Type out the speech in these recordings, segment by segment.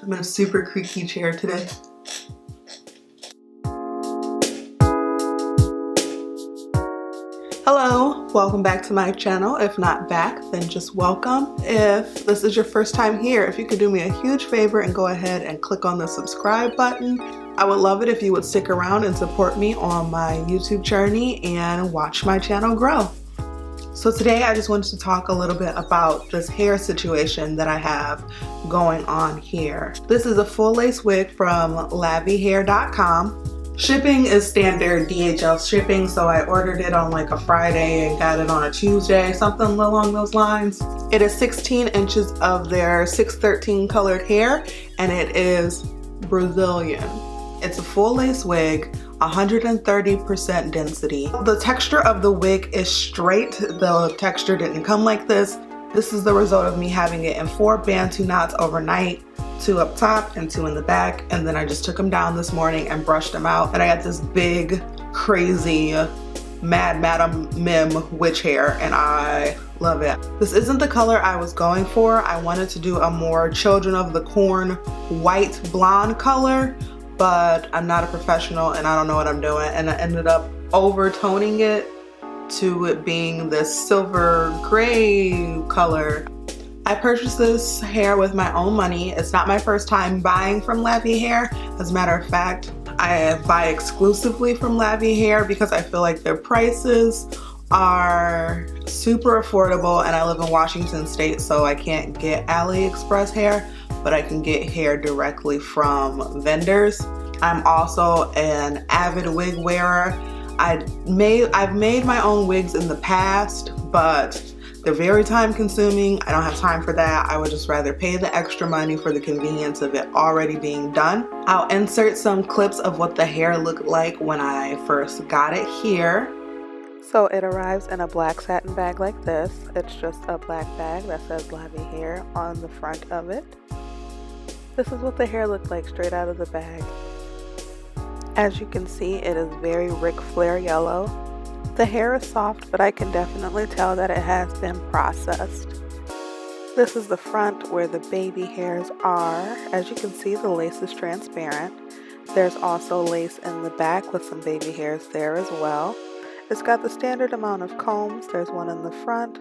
I'm in a super creaky chair today. Hello, welcome back to my channel. If not back, then just welcome. If this is your first time here, if you could do me a huge favor and go ahead and click on the subscribe button. I would love it if you would stick around and support me on my YouTube journey and watch my channel grow. So today I just wanted to talk a little bit about this hair situation that I have going on here. This is a full lace wig from lavyhair.com. Shipping is standard DHL shipping, so I ordered it on like a Friday and got it on a Tuesday, something along those lines. It is 16 inches of their 613 colored hair, and it is Brazilian. It's a full lace wig, 130% density. The texture of the wig is straight. The texture didn't come like this. This is the result of me having it in 4 Bantu knots overnight, 2 up top and 2 in the back, and then I just took them down this morning and brushed them out, and I got this big, crazy, mad Madam Mim witch hair, and I love it. This isn't the color I was going for. I wanted to do a more Children of the Corn white blonde color, but I'm not a professional and I don't know what I'm doing, and I ended up overtoning it to it being this silver gray color. I purchased this hair with my own money. It's not my first time buying from Lavy Hair. As a matter of fact, I buy exclusively from Lavy Hair because I feel like their prices are super affordable, and I live in Washington State, so I can't get AliExpress hair, but I can get hair directly from vendors. I'm also an avid wig wearer. I've made my own wigs in the past, but they're very time consuming. I don't have time for that. I would just rather pay the extra money for the convenience of it already being done. I'll insert some clips of what the hair looked like when I first got it here. So it arrives in a black satin bag like this. It's just a black bag that says Lavy Hair on the front of it. This is what the hair looked like straight out of the bag. As you can see, it is very Ric Flair yellow. The hair is soft, but I can definitely tell that it has been processed. This is the front where the baby hairs are. As you can see, the lace is transparent. There's also lace in the back with some baby hairs there as well. It's got the standard amount of combs. There's one in the front,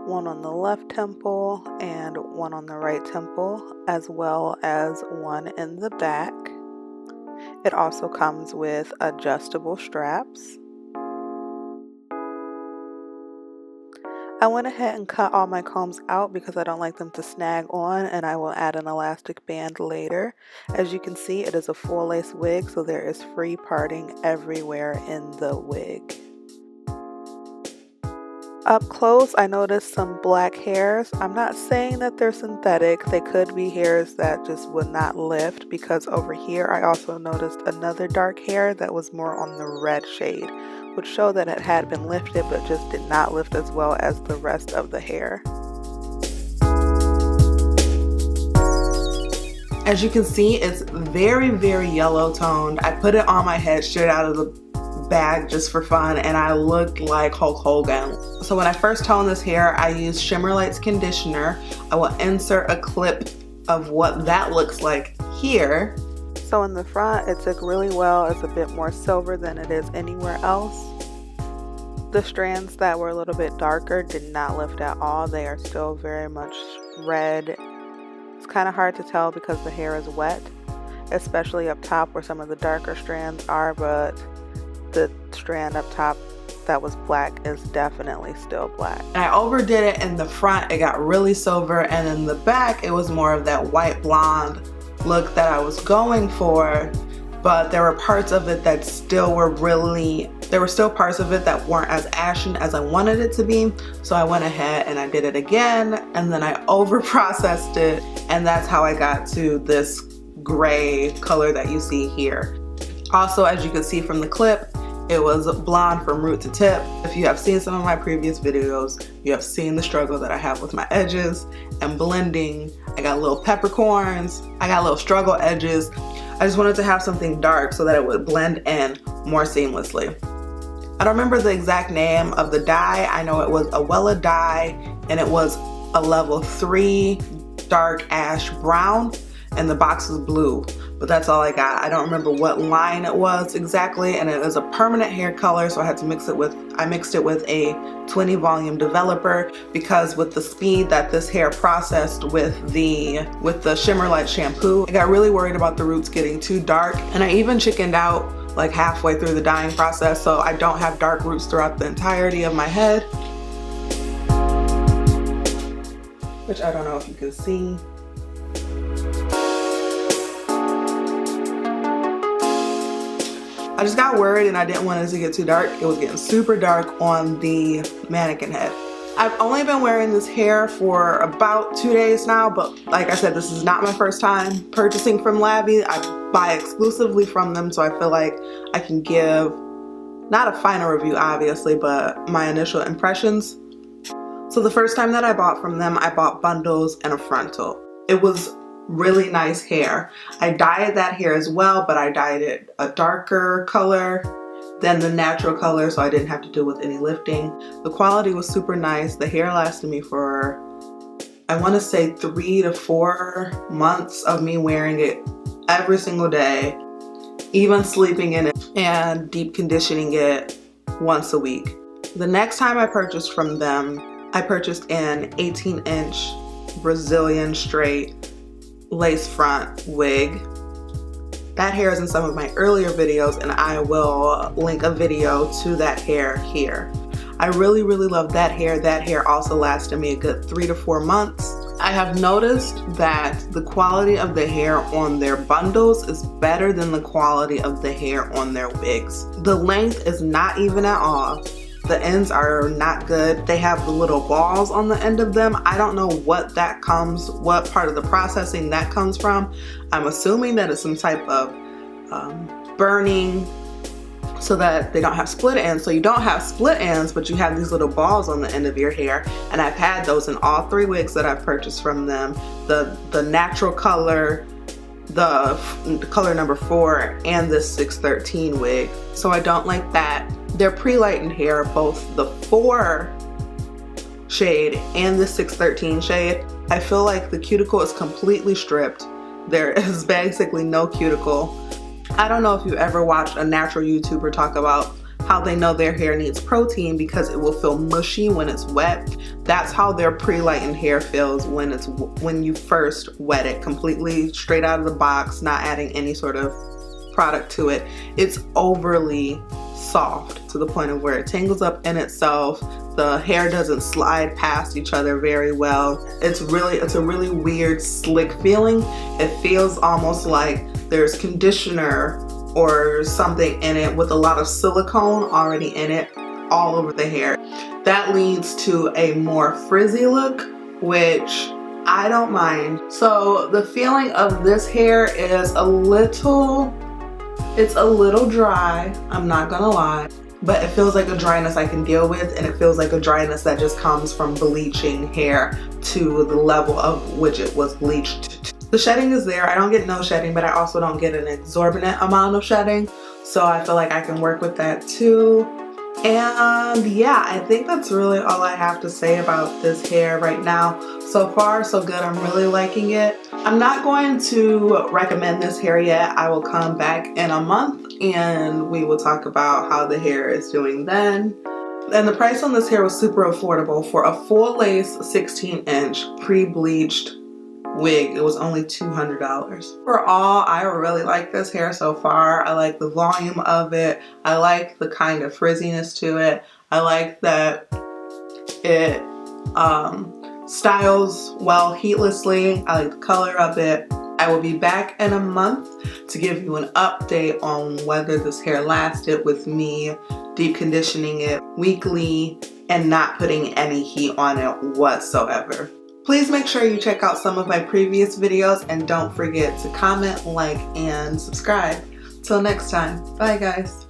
one on the left temple, and one on the right temple, as well as one in the back. It also comes with adjustable straps. I went ahead and cut all my combs out because I don't like them to snag on, and I will add an elastic band later. As you can see, it is a full lace wig, so there is free parting everywhere in the wig. Up close, I noticed some black hairs. I'm not saying that they're synthetic. They could be hairs that just would not lift, because over here I also noticed another dark hair that was more on the red shade, which showed that it had been lifted but just did not lift as well as the rest of the hair. As you can see, it's very, very yellow toned. I put it on my head straight out of the bag just for fun, and I looked like Hulk Hogan. So when I first toned this hair, I used Shimmer Lights conditioner. I will insert a clip of what that looks like here. So in the front, it took really well. It's a bit more silver than it is anywhere else. The strands that were a little bit darker did not lift at all. They are still very much red. It's kind of hard to tell because the hair is wet, especially up top where some of the darker strands are, but the strand up top that was black is definitely still black. And I overdid it in the front. It got really silver, and in the back it was more of that white blonde look that I was going for, but there were parts of it that still were there were still parts of it that weren't as ashen as I wanted it to be. So I went ahead and I did it again, and then I over processed it, and that's how I got to this gray color that you see here. Also, as you can see from the clip, it was blonde from root to tip. If you have seen some of my previous videos, you have seen the struggle that I have with my edges and blending. I got little peppercorns, I got little struggle edges. I just wanted to have something dark so that it would blend in more seamlessly. I don't remember the exact name of the dye. I know it was a Wella dye, and it was a level 3 dark ash brown. and the box was blue, but that's all I got. I don't remember what line it was exactly, and it was a permanent hair color, so I had to mix it with, I mixed it with a 20 volume developer, because with the speed that this hair processed with the Shimmer Light shampoo, I got really worried about the roots getting too dark, and I even chickened out like halfway through the dyeing process, so I don't have dark roots throughout the entirety of my head, which I don't know if you can see. I just got worried and I didn't want it to get too dark. It was getting super dark on the mannequin head. I've only been wearing this hair for about 2 days now, but like I said, this is not my first time purchasing from Lavy. I buy exclusively from them, so I feel like I can give, not a final review obviously, but my initial impressions. So the first time that I bought from them, I bought bundles and a frontal. It was really nice hair. I dyed that hair as well, but I dyed it a darker color than the natural color, so I didn't have to deal with any lifting. The quality was super nice. The hair lasted me for, I want to say 3 to 4 months of me wearing it every single day, even sleeping in it and deep conditioning it once a week. The next time I purchased from them, I purchased an 18-inch Brazilian straight lace front wig. That hair is in some of my earlier videos, and I will link a video to that hair here. I really love that hair. That hair also lasted me a good 3 to 4 months. I have noticed that the quality of the hair on their bundles is better than the quality of the hair on their wigs. The length is not even at all. The ends are not good. They have the little balls on the end of them. I don't know what part of the processing that comes from. I'm assuming that it's some type of burning so that they don't have split ends. So you don't have split ends, but you have these little balls on the end of your hair. And I've had those in all 3 wigs that I've purchased from them. The natural color, the color number 4, and the 613 wig. So I don't like that. Their pre-lightened hair, both the 4 shade and the 613 shade, I feel like the cuticle is completely stripped. There is basically no cuticle. I don't know if you ever watched a natural YouTuber talk about how they know their hair needs protein because it will feel mushy when it's wet. That's how their pre-lightened hair feels when you first wet it, completely straight out of the box, not adding any sort of product to it. It's overly soft to the point of where it tangles up in itself. The hair doesn't slide past each other very well. It's a really weird slick feeling. It feels almost like there's conditioner or something in it with a lot of silicone already in it all over the hair. That leads to a more frizzy look, which I don't mind. So the feeling of this hair is it's a little dry, I'm not gonna lie, but it feels like a dryness I can deal with, and it feels like a dryness that just comes from bleaching hair to the level of which it was bleached. The shedding is there. I don't get no shedding, but I also don't get an exorbitant amount of shedding, so I feel like I can work with that too. And yeah, I think that's really all I have to say about this hair right now. So far, so good. I'm really liking it. I'm not going to recommend this hair yet. I will come back in a month and we will talk about how the hair is doing then. And the price on this hair was super affordable. For a full lace 16-inch pre-bleached wig, it was only $200. Overall, I really like this hair so far. I like the volume of it. I like the kind of frizziness to it. I like that it styles well heatlessly. I like the color of it. I will be back in a month to give you an update on whether this hair lasted with me deep conditioning it weekly and not putting any heat on it whatsoever. Please make sure you check out some of my previous videos and don't forget to comment, like, and subscribe. Till next time, bye guys.